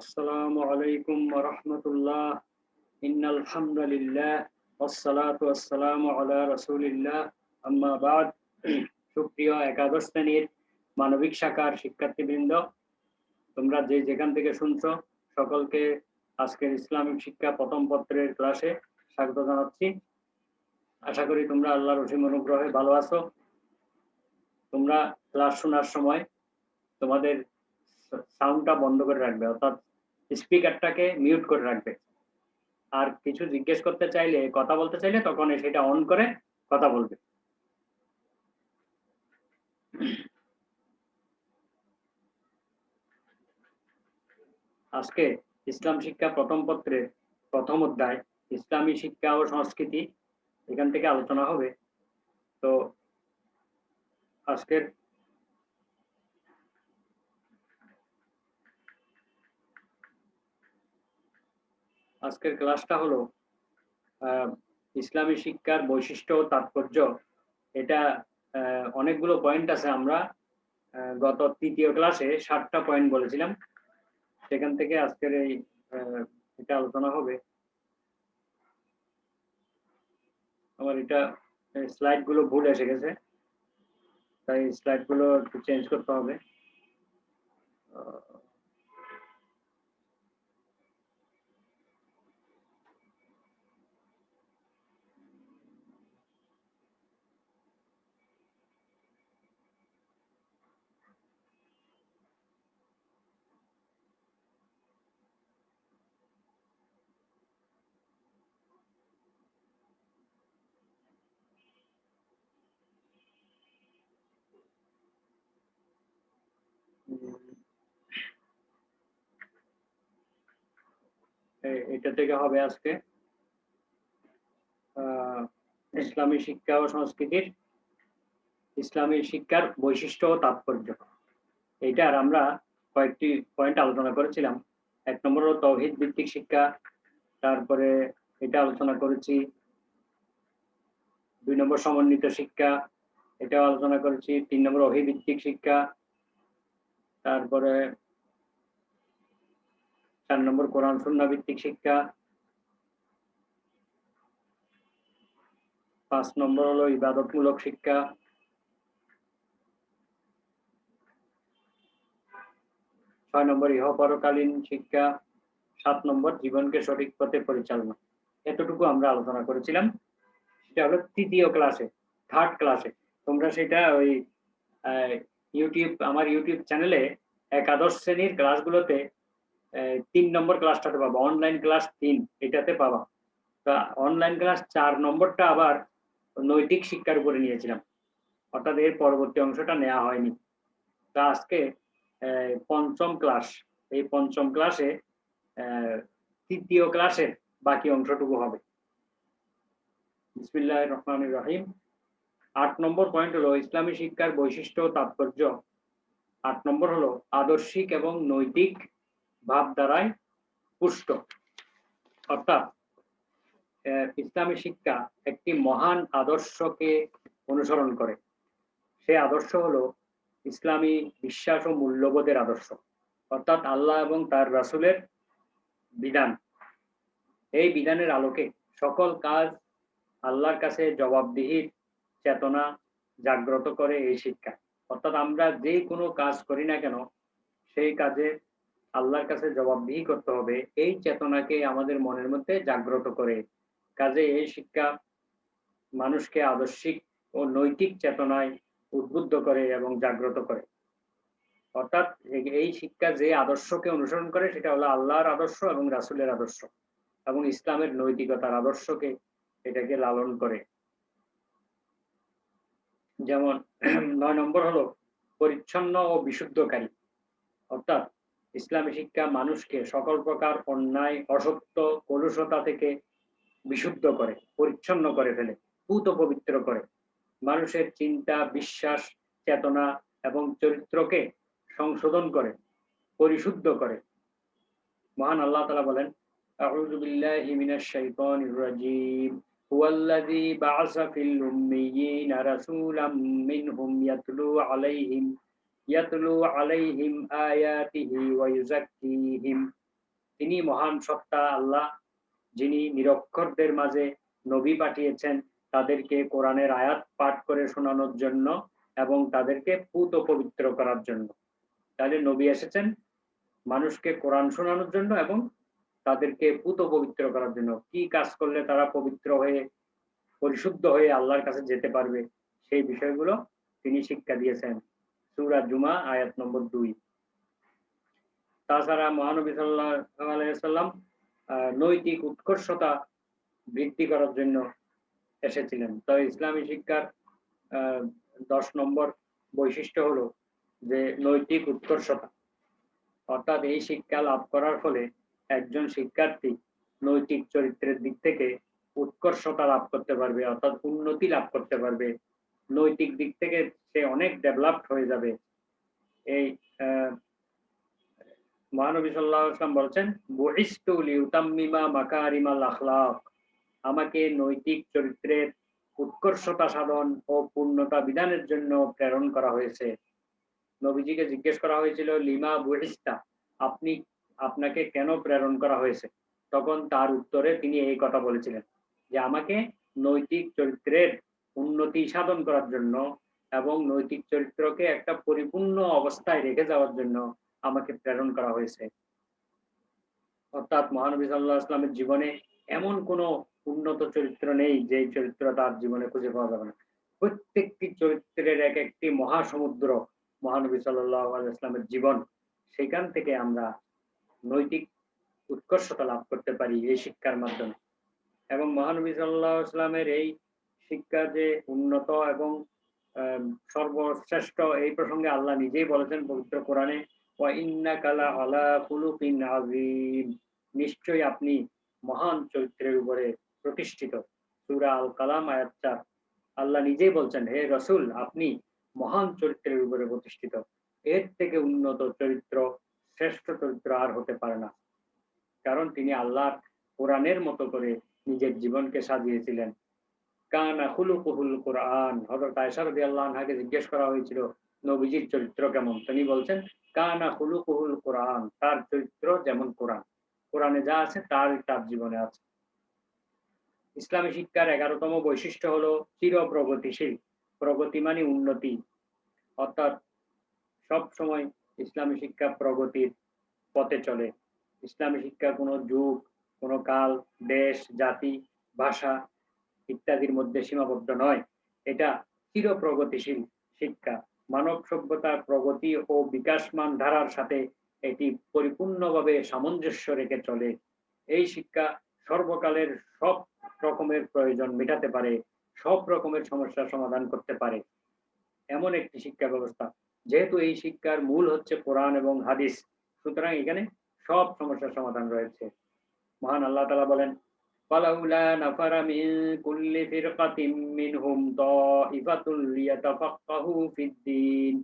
আসসালামু আলাইকুম ওয়া রাহমাতুল্লাহ। ইন্নাল হামদুলিল্লাহ ওয়াসসালাতু ওয়াসসালামু আলা রাসূলিল্লাহ। আম্মা বাদ। সুপ্রিয় একাদশ শ্রেণীর মানবিক শাখার শিক্ষার্থীবৃন্দ, তোমরা যে যেখান থেকে শুনছো সকলকে আজকের ইসলামিক শিক্ষা প্রথম পত্রের ক্লাসে স্বাগত জানাচ্ছি। আশা করি তোমরা আল্লাহর অসীম অনুগ্রহে ভালো আছো। তোমরা ক্লাস শোনার সময় তোমাদের সাউন্ডটা বন্ধ করে রাখবে, অর্থাৎ স্পিকারটাকে মিউট করে রাখবে। আর কিছু জিজ্ঞেস করতে চাইলে, কথা বলতে চাইলে তখন সেটা অন করে কথা বলবে। আজকে ইসলাম শিক্ষা প্রথম পত্রের প্রথম অধ্যায় ইসলামী শিক্ষা ও সংস্কৃতি, এখান থেকে আলোচনা হবে। তো আজকের ক্লাসটা হলো ইসলামী শিক্ষার বৈশিষ্ট্য ও তাৎপর্য। এটা অনেকগুলো পয়েন্ট আছে। আমরা গত তৃতীয় ক্লাসে 7টা পয়েন্ট বলেছিলাম, সেখান থেকে আজকের এটা আলোচনা হবে। আমার এটা স্লাইড গুলো ভুল এসে গেছে, তাই স্লাইড গুলো একটু চেঞ্জ করতে হবে। এটা থেকে হবে আজকে ইসলামী শিক্ষা ও সংস্কৃতির ইসলামী শিক্ষার বৈশিষ্ট্য ও তাৎপর্য। এইটার আমরা কয়েকটি পয়েন্ট আলোচনা করেছিলাম। 1 নম্বর হলো তাওহীদ ভিত্তিক শিক্ষা, তারপরে এটা আলোচনা করেছি। 2 নম্বর সমন্বিত শিক্ষা, এটাও আলোচনা করেছি। 3 নম্বর ওহী ভিত্তিক শিক্ষা, তারপরে 4 নম্বর কোরআন সুন্নাহ ভিত্তিক শিক্ষা, 5 নম্বর হলো ইবাদতমূলক শিক্ষা, 6 নম্বর ইহপরকালীন শিক্ষা, 7 নম্বর জীবনকে সঠিক পথে পরিচালনা। এতটুকু আমরা আলোচনা করেছিলাম। সেটা হলো তৃতীয় ক্লাসে, থার্ড ক্লাসে। তোমরা সেটা ওই আমার ইউটিউব চ্যানেলে একাদশ শ্রেণীর ক্লাসগুলোতে 3 নম্বর ক্লাসটাতে পাবা, অনলাইন ক্লাস 3 এটাতে পাবা। তা অনলাইন ক্লাস 4 নম্বরটা আবার নৈতিক শিক্ষার উপরে নিয়েছিলাম, অর্থাৎ এর পরবর্তী অংশটা নেওয়া হয়নি। তা আজকে পঞ্চম ক্লাস, এই পঞ্চম ক্লাসে তৃতীয় ক্লাসের বাকি অংশটুকু হবে। বিসমিল্লাহির রহমানির রহিম। 8 নম্বর পয়েন্ট হলো ইসলামী শিক্ষার বৈশিষ্ট্য ও তাৎপর্য। 8 নম্বর হলো আদর্শিক এবং নৈতিক ভাবধারায় পুষ্ট। অর্থাৎ ইসলামী শিক্ষা একটি মহান আদর্শকে অনুসরণ করে। সে আদর্শ হলো ইসলামী বিশ্বাস ও মূল্যবোধের আদর্শ, অর্থাৎ আল্লাহ এবং তার রাসূলের বিধান। এই বিধানের আলোকে সকল কাজ আল্লাহর কাছে জবাবদিহির চেতনা জাগ্রত করে এই শিক্ষা। অর্থাৎ আমরা যে কোনো কাজ করি না কেন, সেই কাজে আল্লাহর কাছে জবাবদিহি করতে হবে, এই চেতনাকে আমাদের মনের মধ্যে জাগ্রত করে। কাজে এই শিক্ষা মানুষকে আদর্শিক ও নৈতিক চেতনায় উদ্বুদ্ধ করে এবং জাগ্রত করে। অর্থাৎ এই শিক্ষা যে আদর্শকে অনুসরণ করে সেটা হলো আল্লাহর আদর্শ এবং রাসূলের আদর্শ, এবং ইসলামের নৈতিকতার আদর্শকে এটাকে লালন করে। যেমন 9 নম্বর হলো পরিচ্ছন্ন ও বিশুদ্ধকারী। অর্থাৎ ইসলামী শিক্ষা মানুষকে সকল প্রকার অন্যায়, অসত্য, কলুষতা থেকে বিশুদ্ধ করে, পরিচ্ছন্ন করে ফেলে, পূত পবিত্র করে। মানুষের চিন্তা, বিশ্বাস, চেতনা এবং চরিত্রকে সংশোধন করে, পরিশুদ্ধ করে। মহান আল্লাহ তাআলা বলেন, আউযু বিল্লাহি মিনাশ শাইতানির রাজীম, হুয়াল্লাযী বা'আসা ফিল উম্মিয়্যিনা রাসূলাম মিনহুম ইয়াতলু আলাইহিম আয়াতিহি ওয়া ইউযাক্কিহিম তিনি মহান সত্তা আল্লাহ, যিনি নিরক্ষরদের মাঝে নবী পাঠিয়েছেন তাদেরকে কোরআনের আয়াত পাঠ করে শোনানোর জন্য এবং তাদেরকে পুত পবিত্র করার জন্য। তাহলে নবী এসেছেন মানুষকে কোরআন শোনানোর জন্য এবং তাদেরকে পুত পবিত্র করার জন্য। কি কাজ করলে তারা পবিত্র হয়ে পরিশুদ্ধ হয়ে আল্লাহর কাছে যেতে পারবে সেই বিষয়গুলো তিনি শিক্ষা দিয়েছেন। সূরা জুমা আয়াত নম্বর 2। তাছাড়া মহানবী সাল্লাল্লাহু আলাইহি ওয়াসাল্লাম নৈতিক উৎকর্ষতা বৃদ্ধি করার জন্য এসেছিলেন। তো ইসলামী শিক্ষার 10 নম্বর বৈশিষ্ট্য হলো যে নৈতিক উৎকর্ষতা। অর্থাৎ এই শিক্ষা লাভ করার ফলে একজন শিক্ষার্থী নৈতিক চরিত্রের দিক থেকে উৎকর্ষতা লাভ করতে পারবে, অর্থাৎ উন্নতি লাভ করতে পারবে। নৈতিক দিক থেকে সে অনেক ডেভেলপড হয়ে যাবে। এই মহানবী সাল্লাল্লাহু আলাইহি ওয়াসাল্লাম বলেছেন, বুইস্তু লিউতাম্মিমা মাকারিমাল আখলাক, আমাকে নৈতিক চরিত্রের উৎকর্ষতা সাধন ও পূর্ণতা বিধানের জন্য প্রেরণ করা হয়েছে। নবীজিকে জিজ্ঞেস করা হয়েছিল, লিমা বুইস্তা, আপনাকে কেন প্রেরণ করা হয়েছে? তখন তার উত্তরে তিনি এই কথা বলেছিলেন যে আমাকে নৈতিক চরিত্রের উন্নতি সাধন করার জন্য এবং নৈতিক চরিত্রকে একটা পরিপূর্ণ অবস্থায় রেখে যাওয়ার জন্য আমাকে প্রেরণ করা হয়েছে। অর্থাৎ মহানবী সাল্লাল্লাহু আলাইহি ওয়াসাল্লামের জীবনে এমন কোনো উন্নত চরিত্র নেই যে চরিত্র তার জীবনে খুঁজে পাওয়া যাবে না। প্রত্যেকটি চরিত্রের এক একটি মহাসমুদ্র মহানবী সাল্লাল্লাহু আলাইহি ওয়াসাল্লামের জীবন। সেখান থেকে আমরা নৈতিক উৎকর্ষতা লাভ করতে পারি এই শিক্ষার মাধ্যমে। এবং মহানবী সাল্লাল্লাহু আলাইহি ওয়াসাল্লামের এই শিক্ষা যে উন্নত এবং সর্বশ্রেষ্ঠ, এই প্রসঙ্গে আল্লাহ নিজেই বলেছেন পবিত্র কোরআনে, ওয়া ইন্নাকা লাআলা খুলুকিন আযীম, নিশ্চয়ই আপনি মহান চরিত্রের উপরে প্রতিষ্ঠিত। সূরা আল কালাম আয়াত 4। আল্লাহ নিজেই বলছেন, হে রাসূল, আপনি মহান চরিত্রের উপরে প্রতিষ্ঠিত। এর থেকে উন্নত চরিত্র, শ্রেষ্ঠ চরিত্র আর হতে পারে না। কারণ তিনি আল্লাহর কোরআনের মতো করে নিজের জীবনকে সাজিয়েছিলেন। কানা খুলুকুহুল কোরআন। হযরত আয়েশা রাদিয়াল্লাহু আনহাকে জিজ্ঞেস করা হয়েছিল নবীজির চরিত্র কেমন? তিনি বলছেন, কানা খুলুকুহুল কোরআন, তার চরিত্র যেমন কোরআন। কোরআনে যা আছে তার জীবনে আছে। ইসলামী শিক্ষার 11তম বৈশিষ্ট্য হলো চির প্রগতিশীল। প্রগতি মানে উন্নতি, অর্থাৎ সব সময় ইসলামী শিক্ষা প্রগতির পথে চলে। ইসলামী শিক্ষা কোনো যুগ, কোনো কাল, দেশ, জাতি, ভাষা ইত্যাদির মধ্যে সীমাবদ্ধ নয়। এটা চির প্রগতিশীল শিক্ষা। মানব সভ্যতার প্রগতি ও বিকাশমান ধারার সাথে এটি পরিপূর্ণভাবে সামঞ্জস্য রেখে চলে। এই শিক্ষা সর্বকালের সব রকমের প্রয়োজন মেটাতে পারে, সব রকমের সমস্যার সমাধান করতে পারে, এমন একটি শিক্ষা ব্যবস্থা। যেহেতু এই শিক্ষার মূল হচ্ছে কোরআন এবং হাদিস, সুতরাং এখানে সব সমস্যার সমাধান রয়েছে। মহান আল্লাহ তাআলা বলেন, ফালাউলা নাফারা মিন কুল্লি ফিরকাতিন মিনহুম তাইফাতুল লিয়াতাফাক্কাহু ফিদ-দীন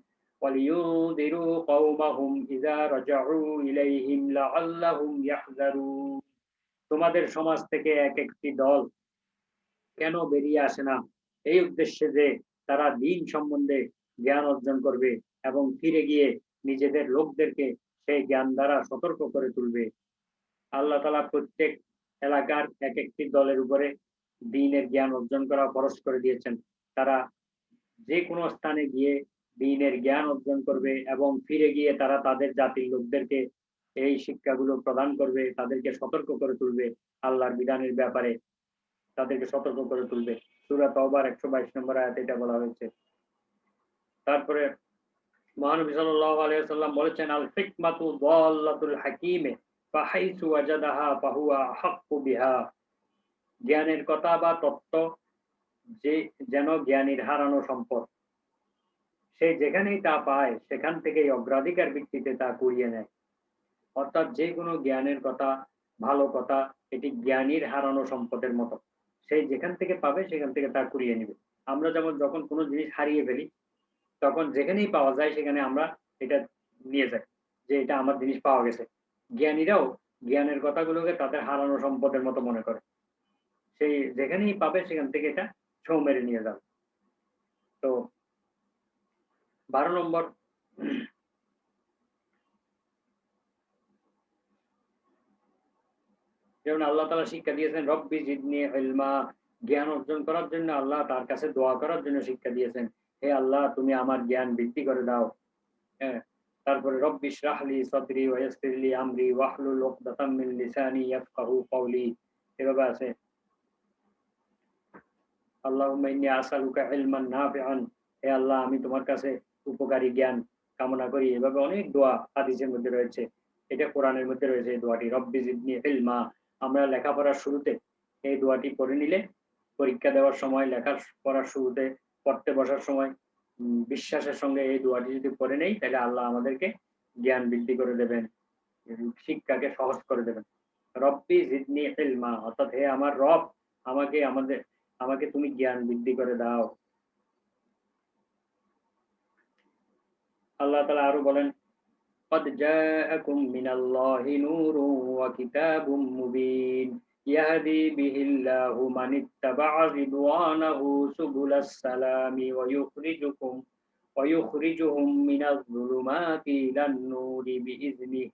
ওয়া লিয়ুনযিরু কওমাহুম ইযা রাজাউ ইলাইহিম লাআল্লাহুম ইয়াহযারুন। তোমাদের সমাজ থেকে এক একটি দল কেন বেরিয়ে আসে না, এই উদ্দেশ্যে যে তারা দ্বীন সম্বন্ধে জ্ঞান অর্জন করবে এবং ফিরে গিয়ে নিজেদের লোকদেরকে সেই জ্ঞান দ্বারা সতর্ক করে তুলবে। আল্লাহ তাআলা প্রত্যেক এলাকার এক একটি দলের উপরে দ্বীনের জ্ঞান অর্জন করা ফরজ করে দিয়েছেন। তারা যে কোনো স্থানে গিয়ে দ্বীনের জ্ঞান অর্জন করবে এবং ফিরে গিয়ে তারা তাদের জাতির লোকদেরকে এই শিক্ষাগুলো প্রদান করবে, তাদেরকে সতর্ক করে তুলবে, আল্লাহর বিধানের ব্যাপারে তাদেরকে সতর্ক করে তুলবে। সূরা তাওবার 122 নম্বর আয়াতে এটা বলা হয়েছে। তারপরে মহানবী সাল্লাল্লাহু আলাইহি ওয়াসাল্লাম বলেছেন, আল হিকমাতু দাল্লাতুল হাকিমে ফাহাইসু ওয়াজাদাহা ফাহুয়া আহাক্কু বিহা। জ্ঞানের কথা বা তত্ত্ব যে যেন জ্ঞানীর হারানো সম্পদ। সে যেখানেই তা পায় সেখান থেকেই অগ্রাধিকার ভিত্তিতে তা কুড়িয়ে নেয়। অর্থাৎ যে কোনো জ্ঞানের কথা, ভালো কথা, এটি জ্ঞানীর হারানো সম্পদের মতো। সে যেখান থেকে পাবে সেখান থেকে তা কুড়িয়ে নিবে। আমরা যেমন যখন কোনো জিনিস হারিয়ে ফেলি তখন যেখানেই পাওয়া যায় সেখানে আমরা এটা নিয়ে যাই যে এটা আমার জিনিস পাওয়া গেছে। জ্ঞানীরাও জ্ঞানের কথাগুলোকে তাদের হারানো সম্পদের মতো মনে করে। সেই যেখানেই পাবে সেখান থেকে এটা ছোঁ মেরে নিয়ে যাবে। তো 12 নম্বর, যেমন আল্লাহ তাআলা শিক্ষা দিয়েছেন রব্বি জিদনি ইলমা, জ্ঞান অর্জন করার জন্য আল্লাহ তার কাছে দোয়া করার জন্য শিক্ষা দিয়েছেন, হে আল্লাহ তুমি আমার জ্ঞান বৃদ্ধি করে দাও। হ্যাঁ, তারপরে রব্বি ইশরাহ লি সাদরি ওয়া ইয়াসসির লি আমরি ওয়াহলুল উকদাতাম মিন লিসানি ইয়াফকাহু কওলি, এভাবে আছে আল্লাহুম্মা ইন্নী আসআলুকা ইলমান নাফিআন, হে আল্লাহ আমি তোমার কাছে উপকারী জ্ঞান কামনা করি। এভাবে অনেক দোয়া হাদিসের মধ্যে রয়েছে, এটা কোরআনের মধ্যে রয়েছে এই দোয়াটি রব্বি জিদনি ইলমা। আমরা লেখাপড়ার শুরুতে এই দোয়াটি পড়ে নিলে, পরীক্ষা দেওয়ার সময়, লেখাপড়ার শুরুতে, পড়তে বসার সময় বিশ্বাসের সঙ্গে এই দোয়াটি যদি পড়ে নেই, তাহলে আল্লাহ আমাদেরকে জ্ঞান বৃদ্ধি করে দেবেন, শিক্ষাকে সহজ করে দেবেন। রব্বি জিদনি ইলমা, অর্থাৎ হে আমার রব, আমাকে তুমি জ্ঞান বৃদ্ধি করে দাও। আল্লাহ তাআলা আরো বলেন قد جاءكم من الله نور وكتاب مبين يهدي به الله من اتبع رضوانه سبل السلام ويخرجهم من الظلمات إلى النور بإذنه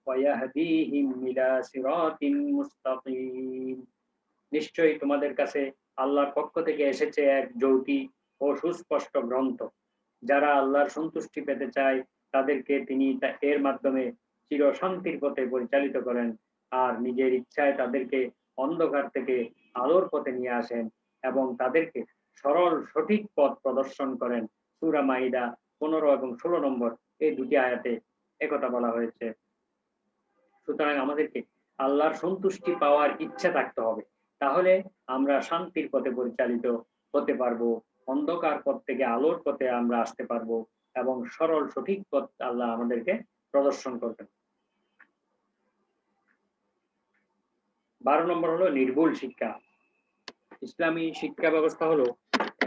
ويهديهم إلى صراط مستقيم। নিশ্চয়ই তোমাদের কাছে আল্লাহর পক্ষ থেকে এসেছে এক জ্যোতি ও সুস্পষ্ট গ্রন্থ। যারা আল্লাহর সন্তুষ্টি পেতে চায় তাদেরকে তিনি এর মাধ্যমে চিরশান্তির পথে পরিচালিত করেন, আর নিজের ইচ্ছায় তাদেরকে অন্ধকার থেকে আলোর পথে নিয়ে আসেন এবং তাদেরকে সরল সঠিক পথ প্রদর্শন করেন। সূরা মাইদা 15 এবং 16 নম্বর এই দুটি আয়াতে একথা বলা হয়েছে। সুতরাং আমাদেরকে আল্লাহর সন্তুষ্টি পাওয়ার ইচ্ছা থাকতে হবে, তাহলে আমরা শান্তির পথে পরিচালিত হতে পারবো, অন্ধকার পথ থেকে আলোর পথে আমরা আসতে পারবো এবং সরল সঠিক পথ আল্লাহ আমাদেরকে প্রদর্শন করবেন। 12 নম্বর হলো নির্ভুল শিক্ষা। ইসলামী শিক্ষা ব্যবস্থা হলো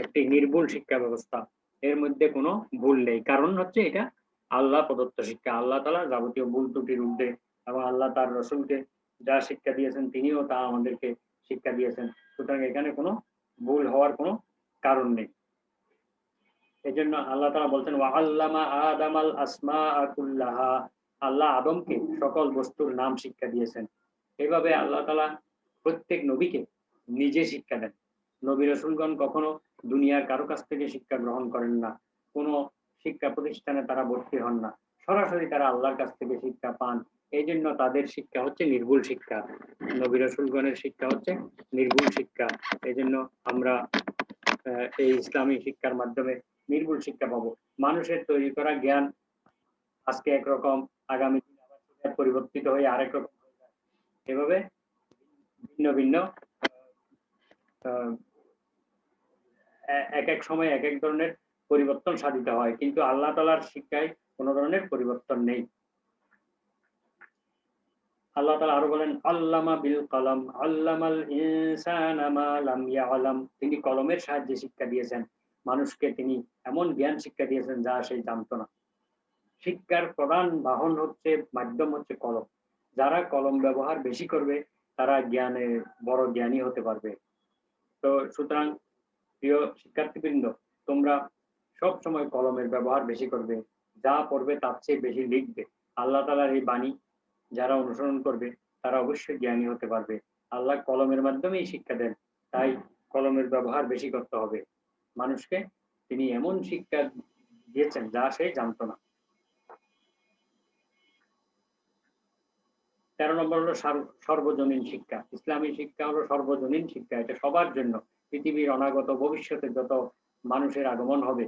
একটি নির্ভুল শিক্ষা ব্যবস্থা, এর মধ্যে কোনো ভুল নেই। কারণ হচ্ছে এটা আল্লাহ প্রদত্ত শিক্ষা, আল্লাহ তাআলা যাবতীয় ভুল ত্রুটির ঊর্ধ্বে, এবং আল্লাহ তার রসুলকে যা শিক্ষা দিয়েছেন তিনিও তা আমাদেরকে শিক্ষা দিয়েছেন। সুতরাং এখানে কোনো ভুল হওয়ার কোনো কারণ নেই। এই জন্য আল্লাহ তাআলা বলছেন ওয়া আল্লামা আদামাল আসমাআ কুল্লাহা, আল্লাহ আদমকে সকল বস্তুর নাম শিক্ষা দিয়েছেন। এভাবে আল্লাহ তাআলা প্রত্যেক নবীকে নিজে শিক্ষা দেন। নবী রাসূলগণ কখনো দুনিয়ার কারো কাছ থেকে শিক্ষা গ্রহণ করেন না, কোনো শিক্ষা প্রতিষ্ঠানে তারা ভর্তি হন না, সরাসরি তারা আল্লাহর কাছ থেকে শিক্ষা পান। এই জন্য তাদের শিক্ষা হচ্ছে নির্ভুল শিক্ষা, নবী রাসূলগণের শিক্ষা হচ্ছে নির্ভুল শিক্ষা। এই জন্য আমরা এই ইসলামী শিক্ষার মাধ্যমে নির্ভুল শিক্ষা পাবো। মানুষের তৈরি করা জ্ঞান আজকে একরকম, আগামী দিনে আবার সেটা পরিবর্তিত হয়ে আরেক রকম হয়ে যায়। এভাবে ভিন্ন ভিন্ন এক এক সময় এক এক ধরনের পরিবর্তন সাধিত হয়, কিন্তু আল্লাহ তাআলার শিক্ষায় কোনো ধরনের পরিবর্তন নেই। আল্লাহ তাআলা আরো বলেন আল্লামা বিল কলম আল্লামাল ইনসানা মা লাম ইয়ালাম, তিনি কলমের সাহায্যে শিক্ষা দিয়েছেন মানুষকে, তিনি এমন জ্ঞান শিক্ষা দিয়েছেন যা সে জানতো না। শিক্ষার প্রধান বাহন হচ্ছে, মাধ্যম হচ্ছে কলম। যারা কলম ব্যবহার বেশি করবে তারা জ্ঞানে বড় জ্ঞানী হতে পারবে। তো সুতরাং প্রিয় শিক্ষার্থীবৃন্দ, তোমরা সব সময় কলমের ব্যবহার বেশি করবে, যা পড়বে তার চেয়ে বেশি লিখবে। আল্লাহ তাআলার এই বাণী যারা অনুসরণ করবে তারা অবশ্যই জ্ঞানী হতে পারবে। আল্লাহ কলমের মাধ্যমেই শিক্ষা দেন, তাই কলমের ব্যবহার বেশি করতে হবে। মানুষকে তিনি এমন শিক্ষা দিয়েছেন যা সে জানতো না। 13 নম্বর হলো সর্বজনীন শিক্ষা। ইসলামী শিক্ষা হলো সর্বজনীন শিক্ষা, এটা সবার জন্য। পৃথিবীর অনাগত ভবিষ্যতে যত মানুষের আগমন হবে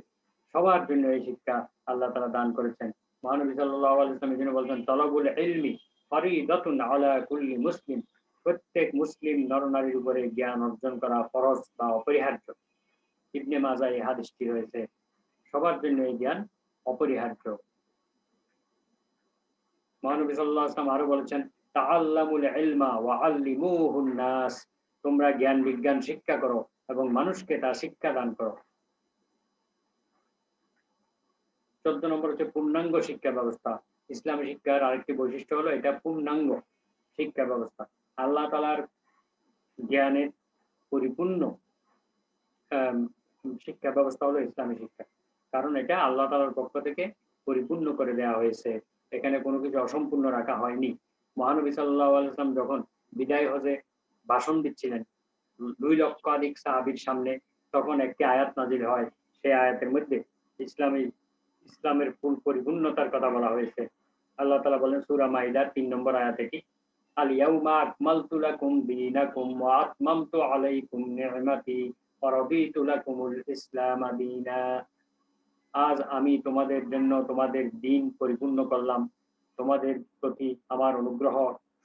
সবার জন্য এই শিক্ষা আল্লাহ তাআলা দান করেছেন। মহানবী সাল্লাল্লাহু আলাইহি ওয়াসাল্লাম এজন্য বলছেন তলাবুল ইলমি ফরিদাতুন আলা কুল্লি মুসলিম, প্রত্যেক মুসলিম নরনারীর উপরে জ্ঞান অর্জন করা ফরজ বা অপরিহার্য। ইবনে মাজাহ এই হাদিসটি রয়েছে, সবার জন্য এই জ্ঞান অপরিহার্য। মহানবী সাল্লাল্লাহু আলাইহি ওয়াসাল্লাম আরো বলেছেন তাআল্লামুল ইলমা ওয়া আল্লিমুহুন নাস, তোমরা জ্ঞান বিজ্ঞান শিক্ষা করো এবং মানুষকে তা শিক্ষা দান করো। 14 নম্বর হচ্ছে পূর্ণাঙ্গ শিক্ষা ব্যবস্থা। ইসলামী শিক্ষার আরেকটি বৈশিষ্ট্য হলো এটা পূর্ণাঙ্গ শিক্ষা ব্যবস্থা। আল্লাহ তাআলার জ্ঞানের পরিপূর্ণ শিক্ষা ব্যবস্থা হলো ইসলামী শিক্ষা, কারণ এটা আল্লাহ তাআলার পক্ষ থেকে পরিপূর্ণ করে দেওয়া হয়েছে, এখানে কোনো কিছু অসম্পূর্ণ রাখা হয়নি। মহানবী সাল্লাল্লাহু আলাইহি ওয়াসাল্লাম যখন বিদায় হজে ভাষণ দিচ্ছিলেন 2,00,000 সাহাবীর সামনে, তখন একটি আয়াত নাজিল হয়। সেই আয়াতের মধ্যে ইসলামের ফুল পরিপূর্ণতার কথা বলা হয়েছে। আল্লাহ তাআলা বলেন সূরা মাইদার ৩ নম্বর আয়াতে কি, আল ইয়াউমা আকমালতু লাকুম দীনাকুম ওয়া আতমামতু আলাইকুম নি'মাতি ওয়া রাদিতু লাকুমুল ইসলামা দীনা। আজ আমি তোমাদের জন্য তোমাদের দিন পরিপূর্ণ করলাম, তোমাদের প্রতি আমার অনুগ্রহ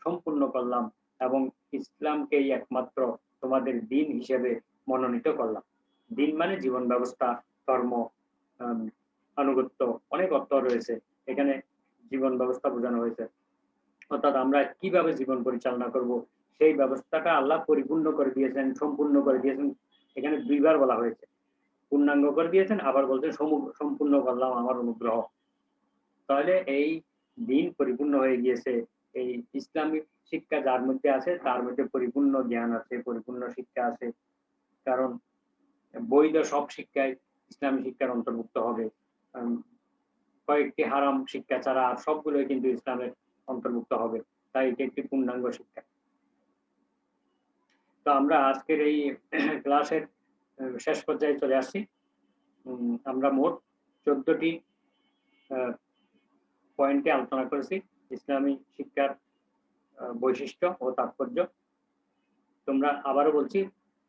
সম্পূর্ণ করলাম এবং ইসলামকেই একমাত্র তোমাদের দিন হিসেবে মনোনীত করলাম। দিন মানে জীবন ব্যবস্থা, ধর্ম, আনুগত্য, অনেক অর্থ রয়েছে এখানে। জীবন ব্যবস্থা বোঝানো হয়েছে, অর্থাৎ আমরা কিভাবে জীবন পরিচালনা করব সেই ব্যবস্থাটা আল্লাহ পরিপূর্ণ করে দিয়েছেন, সম্পূর্ণ করে দিয়েছেন। এখানে দুইবার বলা হয়েছে, পূর্ণাঙ্গ করে দিয়েছেন, আবার বলছেন সম্পূর্ণ করলাম আমার অনুগ্রহ। তাহলে এই দিন পরিপূর্ণ হয়ে গিয়েছে। এই ইসলামিক শিক্ষা যার মধ্যে আছে তার মধ্যে পরিপূর্ণ জ্ঞান আছে, পরিপূর্ণ শিক্ষা আছে। কারণ বৈধ সব শিক্ষাই ইসলামী শিক্ষার অন্তর্ভুক্ত হবে। কয়েকটি হারাম শিক্ষা ছাড়া আর সবগুলোই কিন্তু ইসলামের অন্তর্ভুক্ত হবে। তাই এটি একটি পূর্ণাঙ্গ শিক্ষা। তো আমরা আজকের এই ক্লাসের শেষ পর্যায়ে চলে আসছি। আমরা মোট 14টি পয়েন্টে আলোচনা করেছি ইসলামী শিক্ষার বৈশিষ্ট্য ও তাৎপর্য। তোমরা আবারও বলছি,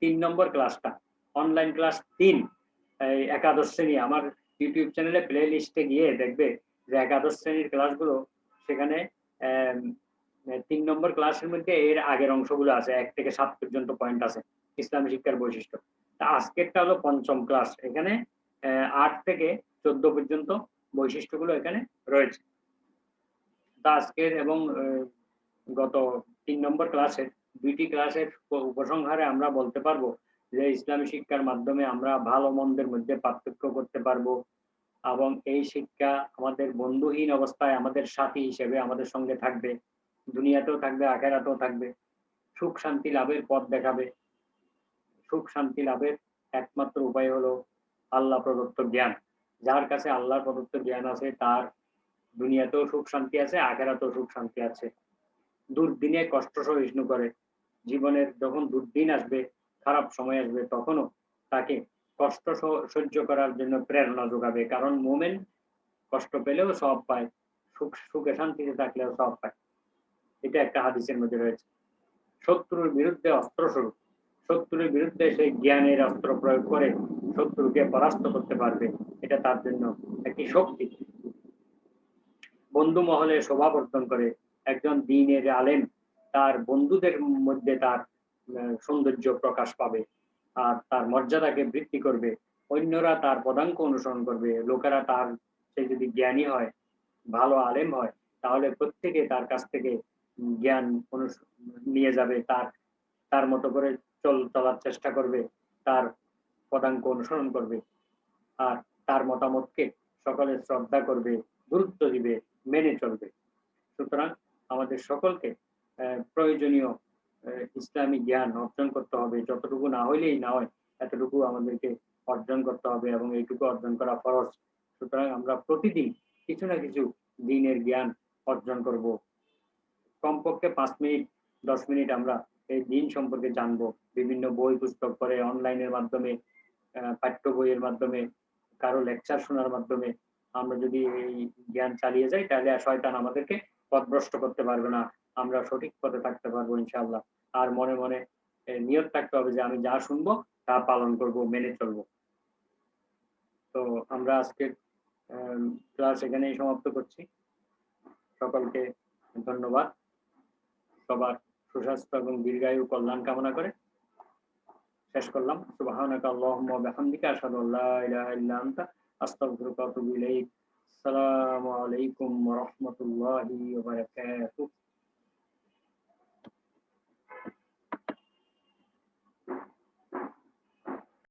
3 নম্বর ক্লাসটা অনলাইন ক্লাস 3, একাদশ শ্রেণী, আমার ইউটিউব চ্যানেলে প্লে লিস্টে গিয়ে দেখবে যে একাদশ শ্রেণীর ক্লাসগুলো, সেখানে 3 নম্বর ক্লাসের মধ্যে এর আগের অংশগুলো আছে, 1 থেকে 7 পর্যন্ত পয়েন্ট আছে ইসলামী শিক্ষার বৈশিষ্ট্য। তা আজকেরটা হলো 5ম ক্লাস, এখানে 8 থেকে 14 পর্যন্ত বৈশিষ্ট্যগুলো এখানে রয়েছে। তা আজকের এবং গত 3 নম্বর ক্লাসের 2টি ক্লাসের উপসংহারে আমরা বলতে পারবো যে ইসলামী শিক্ষার মাধ্যমে আমরা ভালো মন্দের মধ্যে পার্থক্য করতে পারবো এবং এই শিক্ষা আমাদের বন্ধুহীন অবস্থায় আমাদের সাথী হিসেবে আমাদের সঙ্গে থাকবে, দুনিয়াতেও থাকবে, আখিরাতেও থাকবে। সুখ শান্তি লাভের পথ দেখাবে। সুখ শান্তি লাভের একমাত্র উপায় হলো আল্লাহ প্রদত্ত জ্ঞান। যার কাছে আল্লাহর প্রদত্ত জ্ঞান আছে তার দুনিয়াতেও সুখ শান্তি আছে, আখিরাতেও সুখ শান্তি আছে। দুর্দিনে কষ্ট সহিষ্ণু করে, জীবনের যখন দুর্দিন আসবে, খারাপ সময় আসবে, তখনও তাকে কষ্ট সহ্য করার জন্য প্রেরণা যোগাবে। কারণ মুমিন কষ্ট পেলেও সওয়াব পায়, সুখে শান্তিতে থাকলেও সওয়াব পায়। এটা একটা হাদিসের মধ্যে রয়েছে। শত্রুর বিরুদ্ধে অস্ত্র স্বরূপ, শত্রুর বিরুদ্ধে সেই জ্ঞানের অস্ত্র প্রয়োগ করে শত্রুকে পরাস্ত করতে পারবে, এটা তার জন্য একটি শক্তি। বন্ধু মহলে শোভা বর্ধন করে। একজন দ্বীনের আলেম তার বন্ধুদের মধ্যে তার সৌন্দর্য প্রকাশ পাবে আর তার মর্যাদাকে বৃদ্ধি করবে। অন্যরা তার পদাঙ্ক অনুসরণ করবে। লোকেরা তার, সে যদি জ্ঞানী হয়, ভালো আলেম হয়, তাহলে প্রত্যেকে তার কাছ থেকে জ্ঞান নিয়ে যাবে, তার মতো করে চলার চেষ্টা করবে, তার পদাঙ্ক অনুসরণ করবে আর তার মতামতকে সকলে শ্রদ্ধা করবে, গুরুত্ব দিবে, মেনে চলবে। সুতরাং আমাদের সকলকে প্রয়োজনীয় ইসলামী জ্ঞান অর্জন করতে হবে। যতটুকু না হইলেই না হয়, এতটুকু আমাদেরকে অর্জন করতে হবে এবং এইটুকু অর্জন করা ফরজ। সুতরাং আমরা প্রতিদিন কিছু না কিছু দ্বীনের জ্ঞান অর্জন করব। কমপক্ষে 5 মিনিট 10 মিনিট আমরা এই দ্বীন সম্পর্কে জানবো। বিভিন্ন বই পুস্তক পড়ে, অনলাইনের মাধ্যমে, পাঠ্য বইয়ের মাধ্যমে, কারো লেকচার শোনার মাধ্যমে আমরা যদি এই জ্ঞান চালিয়ে যাই, তাহলে শয়তান আমাদেরকে পথভ্রষ্ট করতে পারবে না। আমরা সঠিক পথে থাকতে পারবো ইনশাআল্লাহ। আর মনে মনে নিয়ত থাকতে হবে যে আমি যা শুনবো তা পালন করব, মেনে চলবো। তো আমরা আজকের ক্লাস এখানেই সমাপ্ত করছি। সকলকে ধন্যবাদ। সবার সুস্বাস্থ্য এবং দীর্ঘায়ু কল্যাণ কামনা করে শেষ করলাম। সুবহানাকা আল্লাহুম্মা ওয়া বিহামদিকা আশহাদু আল্লা ইলাহা ইল্লা আনতা আস্তাগফিরুকা ওয়া আতুবু ইলাইক। আসসালামু আলাইকুম ওয়া রাহমাতুল্লাহি ওয়া বারাকাতুহু।